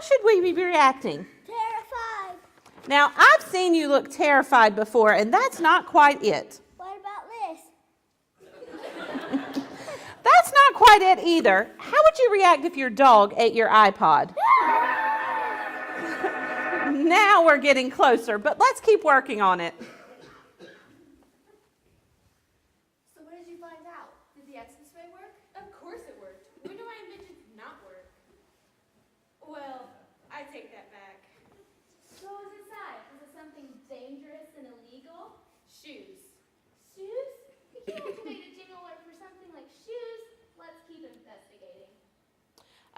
should we be reacting? Terrified. Now, I've seen you look terrified before, and that's not quite it. What about this? That's not quite it either. How would you react if your dog ate your iPod? Now we're getting closer, but let's keep working on it. So what did you find out? Did the expressway work? Of course it worked. When do my inventions not work? Well, I take that back. So what was inside? Was it something dangerous and illegal? Shoes. Shoes? You can't activate a jingle alert for something like shoes. Let's keep investigating.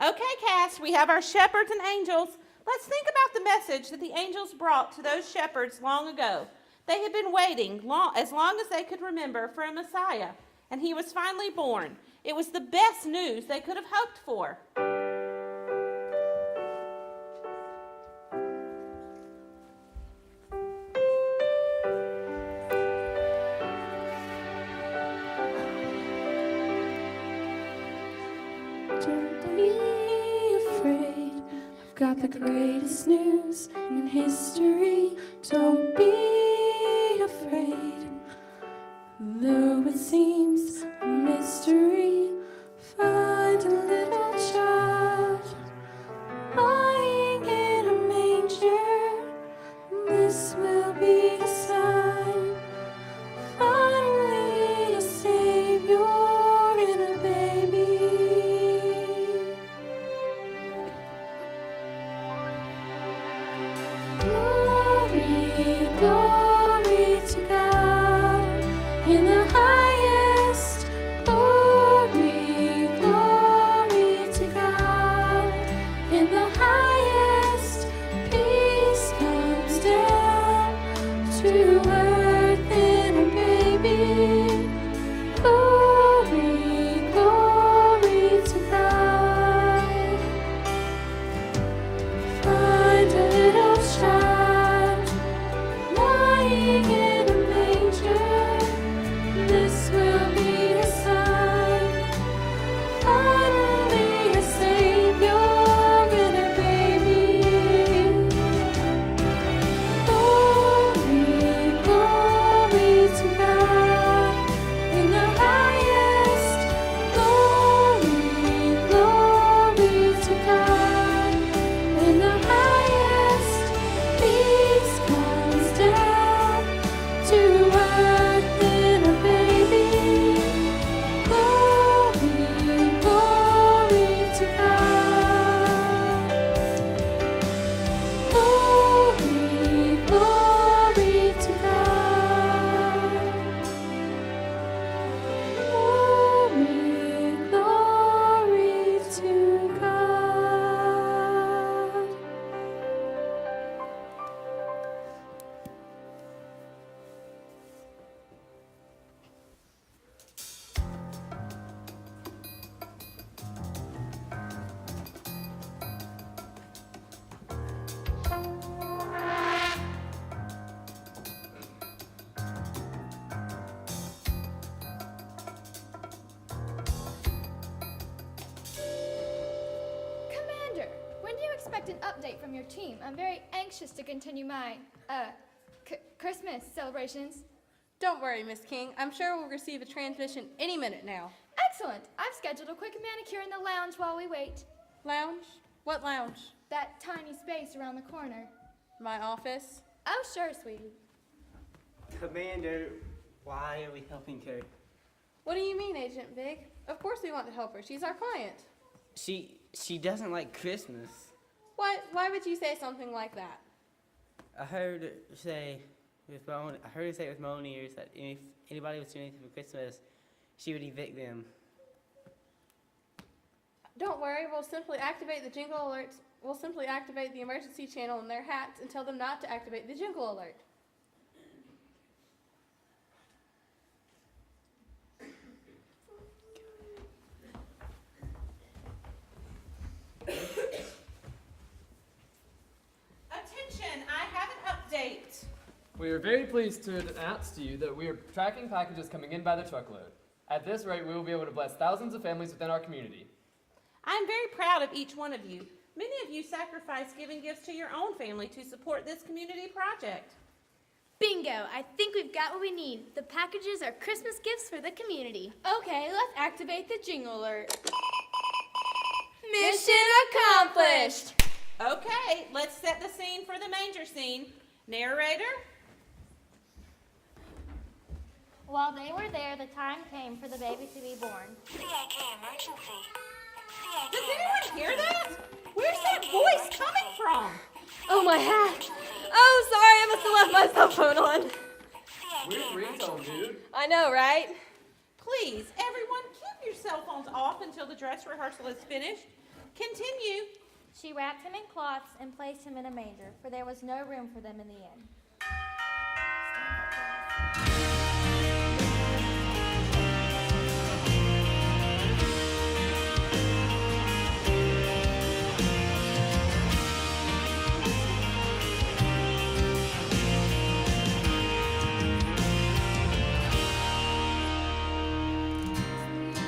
Okay, Cass, we have our shepherds and angels. Let's think about the message that the angels brought to those shepherds long ago. They had been waiting as long as they could remember for a Messiah, and he was finally born. It was the best news they could have hoped for. Don't be afraid, I've got the greatest news in history. Don't be afraid, though it seems a mystery. Find a little child lying in a manger. This will be a sign. Finally, a Savior in a baby. Glory, glory to God in the highest. Glory, glory to God in the highest. Peace comes down to earth in a baby. Glory, glory to God. Find a little child lying in a manger. This will be a sign. Finally, a Savior in a baby. Glory, glory to God in the highest. Glory, glory to God in the highest. Peace comes down to earth in a baby. Glory, glory to God. Glory, glory to God. Glory, glory to God. Commander, when do you expect an update from your team? I'm very anxious to continue my, Christmas celebrations. Don't worry, Miss King. I'm sure we'll receive a transmission any minute now. Excellent. I've scheduled a quick manicure in the lounge while we wait. Lounge? What lounge? That tiny space around the corner. My office? Oh, sure, sweetie. Commander, why are we helping her? What do you mean, Agent Big? Of course we want to help her. She's our client. She doesn't like Christmas. Why would you say something like that? I heard her say with my own ears that if anybody was doing anything for Christmas, she would evict them. Don't worry, we'll simply activate the jingle alerts. We'll simply activate the emergency channel in their hats and tell them not to activate the jingle alert. Attention, I have an update. We are very pleased to announce to you that we are tracking packages coming in by the truckload. At this rate, we will be able to bless thousands of families within our community. I'm very proud of each one of you. Many of you sacrifice giving gifts to your own family to support this community project. Bingo! I think we've got what we need. The packages are Christmas gifts for the community. Okay, let's activate the jingle alert. Mission accomplished! Okay, let's set the scene for the manger scene. Narrator? While they were there, the time came for the baby to be born. CIK emergency. Does anyone hear that? Where's that voice coming from? Oh, my hat. Oh, sorry, I must have left my cell phone on. Weird ringtone, dude. I know, right? Please, everyone, keep your cell phones off until the dress rehearsal is finished. Continue. She wrapped him in cloths and placed him in a manger, for there was no room for them in the inn.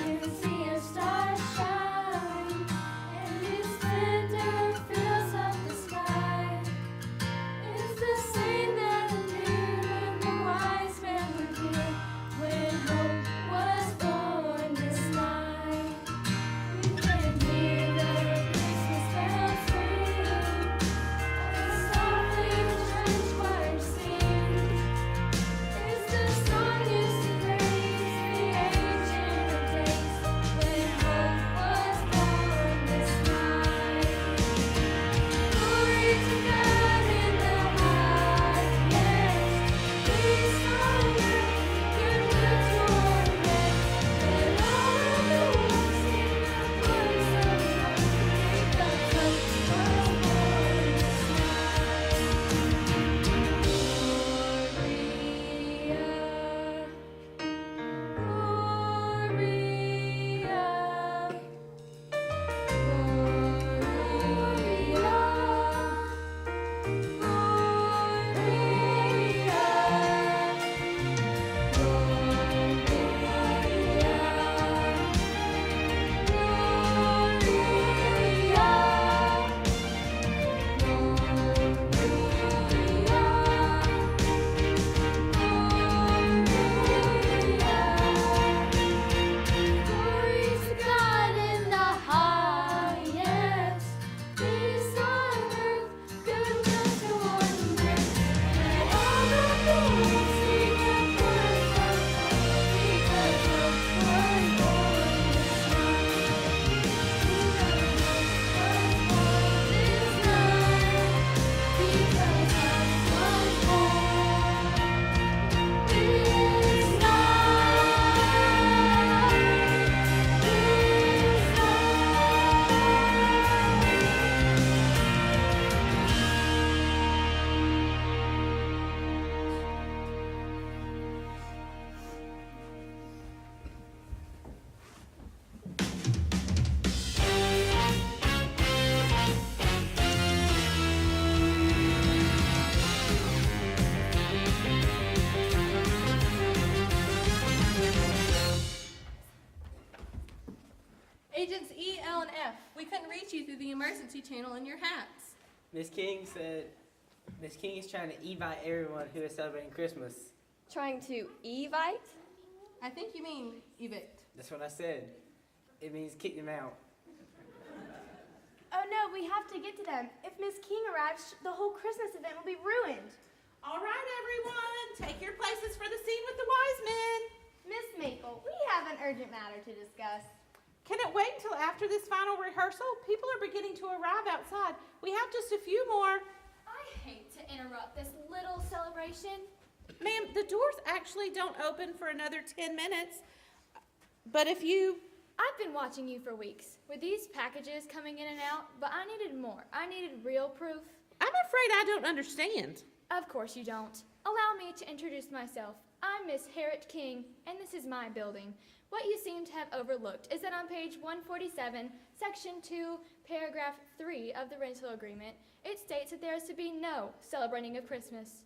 You can see a star shine, and its splendor fills up the sky. It's the same that appeared when the wise men were here, when hope was born this night. We can hear the Christmas bells ring, and softly the church choir sings. It's the song used to praise the ancient of days, when hope was born this night. Glory to God in the highest, peace on earth, goodwill toward men. Let all the world sing the praise of hope, because hope was born this night. Glory to God in the highest, peace on earth, goodwill toward men. Let all the world sing the praise of hope, because hope was born this night. Because hope was born this night. Because hope was born this night. Agents E, L, and F, we couldn't reach you through the emergency channel in your hats. Miss King said, Miss King is trying to evite everyone who is celebrating Christmas. Trying to evite? I think you mean evict. That's what I said. It means kick them out. Oh no, we have to get to them. If Miss King arrives, the whole Christmas event will be ruined. All right, everyone, take your places for the scene with the wise men. Miss Maple, we have an urgent matter to discuss. Can it wait until after this final rehearsal? People are beginning to arrive outside. We have just a few more. I hate to interrupt this little celebration. Ma'am, the doors actually don't open for another 10 minutes. But if you... I've been watching you for weeks with these packages coming in and out, but I needed more. I needed real proof. I'm afraid I don't understand. Of course you don't. Allow me to introduce myself. I'm Miss Harriet King, and this is my building. What you seem to have overlooked is that on page 147, section 2, paragraph 3 of the rental agreement, it states that there is to be no celebrating of Christmas.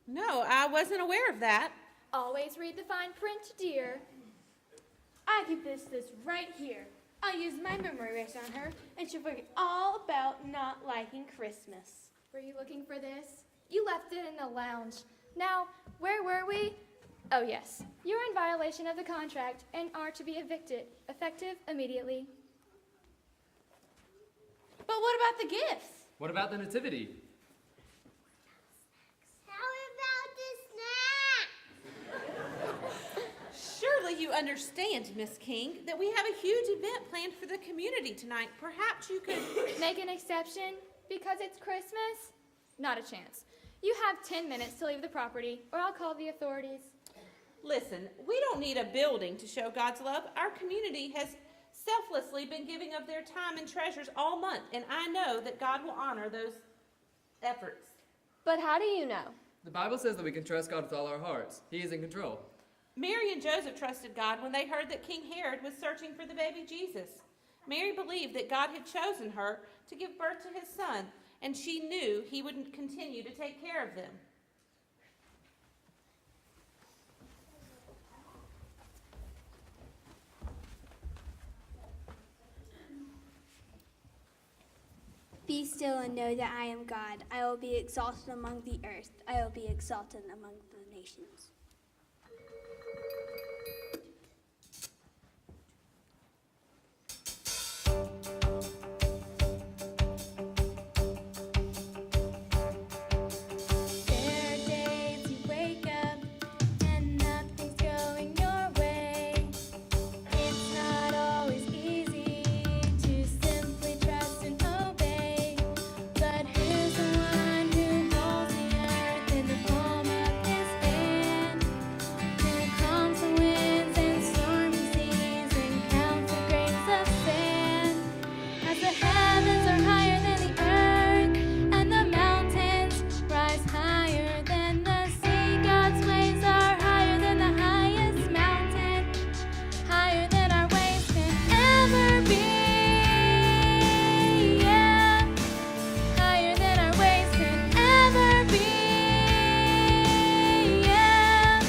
No, I wasn't aware of that. Always read the fine print, dear. I can fix this right here. I'll use my memory erase on her, and she'll forget all about not liking Christmas. Were you looking for this? You left it in the lounge. Now, where were we? Oh, yes. You're in violation of the contract and are to be evicted, effective immediately. But what about the gifts? What about the nativity? How about the snack? Surely you understand, Miss King, that we have a huge event planned for the community tonight. Perhaps you could... Make an exception because it's Christmas? Not a chance. You have 10 minutes to leave the property, or I'll call the authorities. Listen, we don't need a building to show God's love. Our community has selflessly been giving of their time and treasures all month, and I know that God will honor those efforts. But how do you know? The Bible says that we can trust God with all our hearts. He is in control. Mary and Joseph trusted God when they heard that King Herod was searching for the baby Jesus. Mary believed that God had chosen her to give birth to his son, and she knew he would continue to take care of them. Be still and know that I am God. I will be exalted among the earth. I will be exalted among the nations. There are days you wake up and nothing's going your way. It's not always easy to simply trust and obey. But who's the one who holds the earth in the palm of his hand? Who calms the winds and stormy seas and counts the grains of sand? As the heavens are higher than the earth and the mountains rise higher than the sea, God's ways are higher than the highest mountain, higher than our ways could ever be. Yeah, higher than our ways could ever be. Yeah.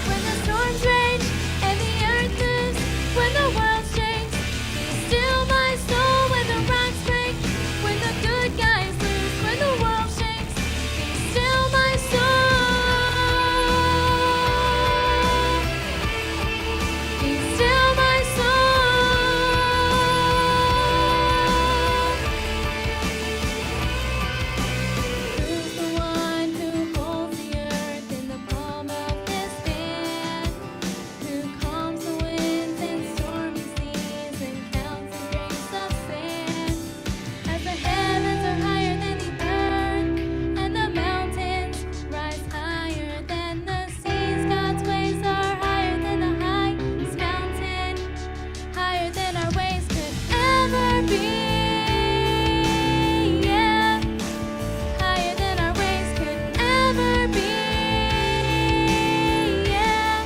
When the storms rage and the earth moves, when the world shakes, be still my soul. When the rocks break, when the good guys lose, when the world shakes, be still my soul. Be still my soul. Who's the one who holds the earth in the palm of his hand? Who calms the winds and stormy seas and counts the grains of sand? As the heavens are higher than the earth and the mountains rise higher than the seas, God's ways are higher than the highest mountain, higher than our ways could ever be. Yeah, higher than our ways could ever be. Yeah.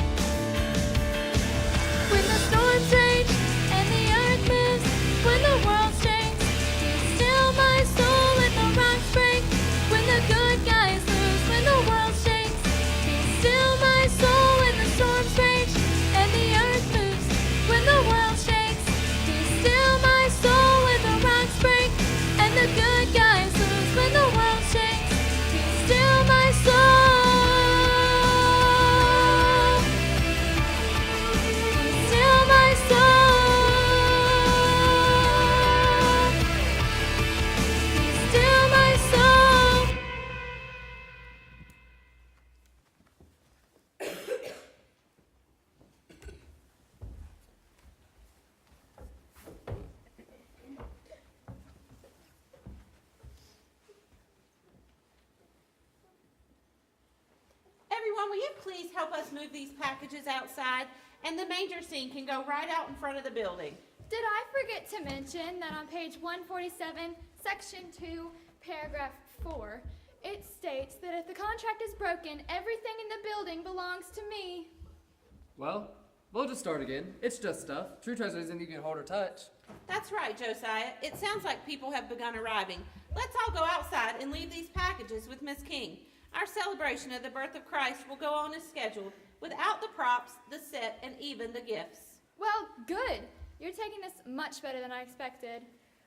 When the storms rage and the earth moves, when the world shakes, be still my soul. When the rocks break, when the good guys lose, when the world shakes, be still my soul. When the storms rage and the earth moves, when the world shakes, be still my soul. When the rocks break and the good guys lose, when the world shakes, be still my soul. Be still my soul. Be still my soul. Everyone, will you please help us move these packages outside? And the manger scene can go right out in front of the building. Did I forget to mention that on page 147, section 2, paragraph 4, it states that if the contract is broken, everything in the building belongs to me. Well, we'll just start again. It's just stuff. True treasure isn't you can hold or touch. That's right, Josiah. It sounds like people have begun arriving. Let's all go outside and leave these packages with Miss King. Our celebration of the birth of Christ will go on as scheduled, without the props, the set, and even the gifts. Well, good. You're taking this much better than I expected.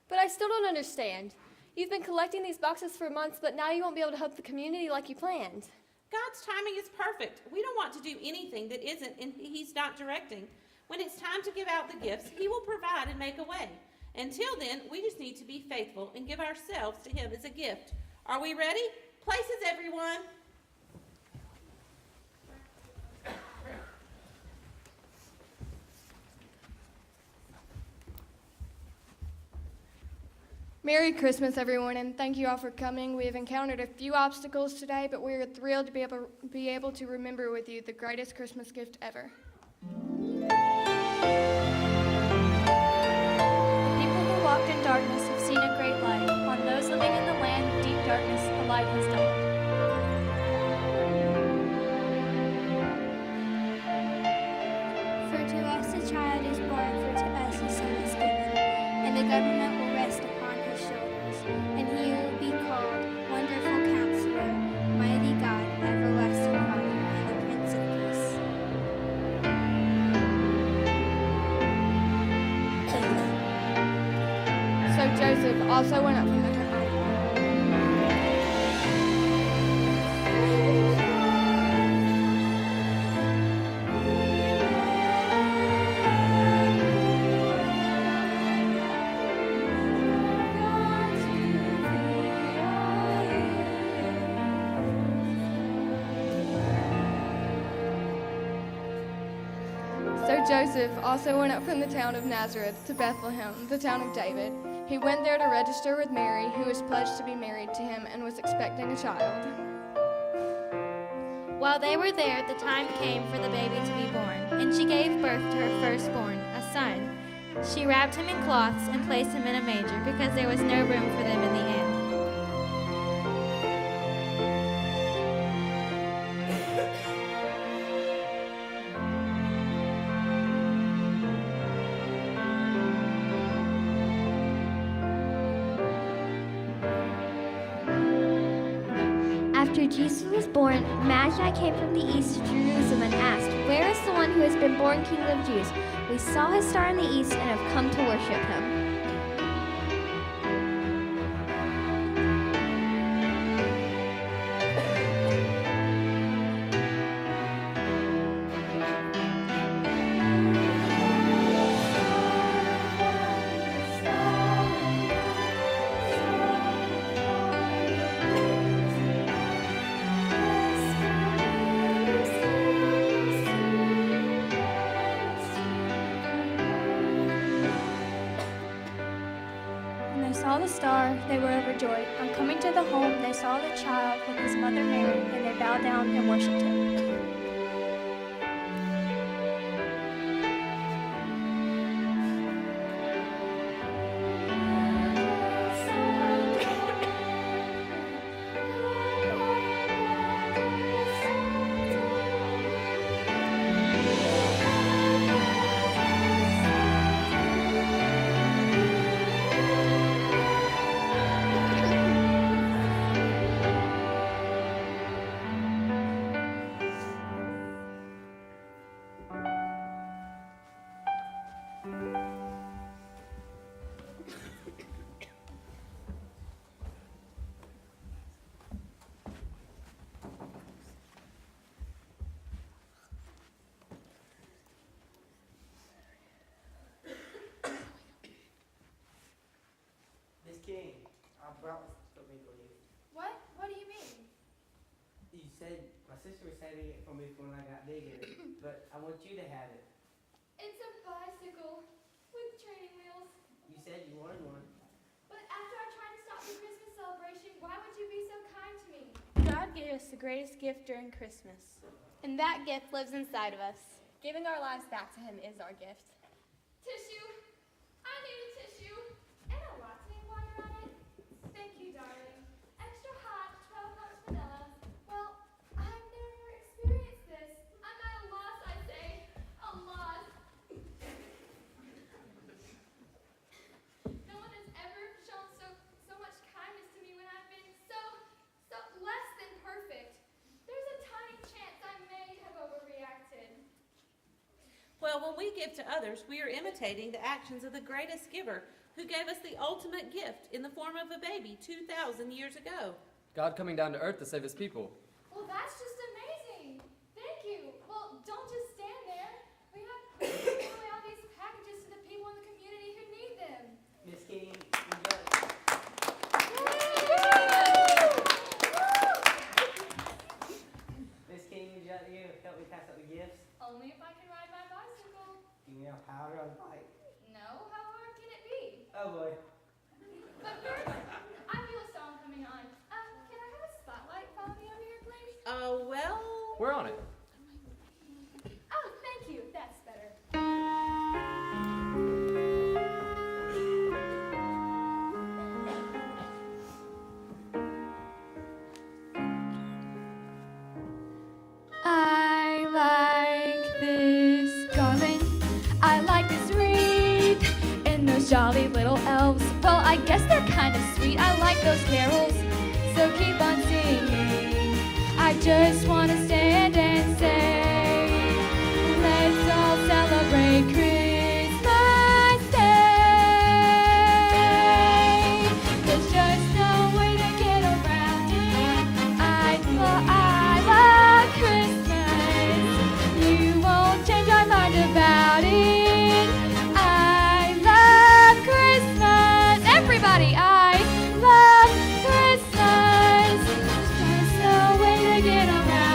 But I still don't understand. You've been collecting these boxes for months, but now you won't be able to help the community like you planned. God's timing is perfect. We don't want to do anything that isn't, and He's not directing. When it's time to give out the gifts, He will provide and make a way. Until then, we just need to be faithful and give ourselves to Him as a gift. Are we ready? Places, everyone. Merry Christmas, everyone, and thank you all for coming. We have encountered a few obstacles today, but we are thrilled to be able to remember with you the greatest Christmas gift ever. The people who walked in darkness have seen a great light. On those living in the land of deep darkness, a light has dawned. For to us a child is born, for to us a son is given, and the government will rest upon his shoulders, and he will be called Wonderful Counselor, Mighty God, Everlasting Father, and the Prince of Peace. So Joseph also went up from the temple. So Joseph also went up from the town of Nazareth to Bethlehem, the town of David. He went there to register with Mary, who was pledged to be married to him and was expecting a child. While they were there, the time came for the baby to be born, and she gave birth to her firstborn, a son. She wrapped him in cloths and placed him in a manger because there was no room for them in the inn. After Jesus was born, Magi came from the east to Jerusalem and asked, "Where is the one who has been born King of the Jews? We saw his star in the east and have come to worship him." When they saw the star, they were overjoyed. On coming to the home, they saw the child with his mother Mary, and they bowed down and worshipped him. Miss King, I brought something for you. What? What do you mean? You said my sister was saving it for me for when I got bigger, but I want you to have it. It's a bicycle with training wheels. You said you wanted one. But after I tried to stop the Christmas celebration, why would you be so kind to me? God gave us the greatest gift during Christmas. And that gift lives inside of us. Giving our lives back to him is our gift. Tissue. I need a tissue. And a latte while you're at it. Thank you, darling. Extra hot, 12 ounce vanilla. Well, I've never experienced this. I'm at a loss, I say. A loss. No one has ever shown so much kindness to me when I've been so less than perfect. There's a tiny chance I may have overreacted. Well, when we give to others, we are imitating the actions of the greatest giver who gave us the ultimate gift in the form of a baby 2,000 years ago. God coming down to earth to save his people. Well, that's just amazing. Thank you. Well, don't just stand there. We have to give away all these packages to the people in the community who need them. Miss King, Miss King, would you like to help me pass out the gifts? Only if I can ride my bicycle. Do you know powder on the bike? No, how hard can it be? Oh boy. But first, I feel a song coming on. Can I have a spotlight follow me over here, please? Well... We're on it. Oh, thank you. That's better. I like this garland, I like this wreath, and those jolly little elves. Well, I guess they're kind of sweet. I like those carols, so keep on singing. I just want to stand and say, let's all celebrate Christmas Day. There's just no way to get around it. I love Christmas. You won't change my mind about it. I love Christmas. Everybody, I love Christmas. There's just no way to get around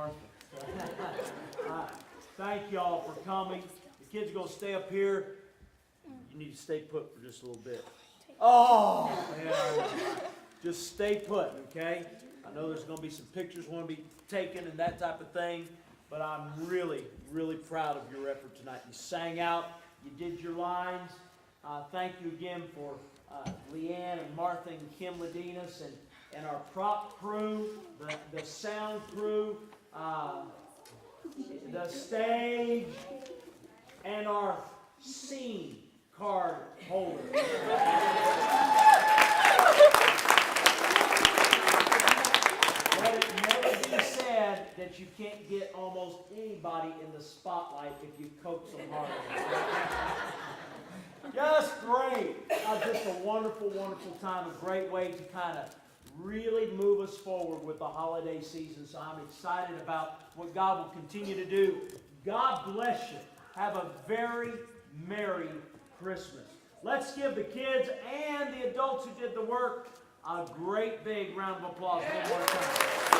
Martha. Thank y'all for coming. The kids are going to stay up here. You need to stay put for just a little bit. Oh, yeah. Just stay put, okay? I know there's going to be some pictures want to be taken and that type of thing, but I'm really, really proud of your effort tonight. You sang out, you did your lines. Thank you again for Leanne and Martha and Kim Ladinas and our prop crew, the sound crew, the stage, and our scene card holder. Let it never be said that you can't get almost anybody in the spotlight if you coax them hard. Just great. Just a wonderful, wonderful time. A great way to kind of really move us forward with the holiday season. So I'm excited about what God will continue to do. God bless you. Have a very Merry Christmas. Let's give the kids and the adults who did the work a great big round of applause one more time.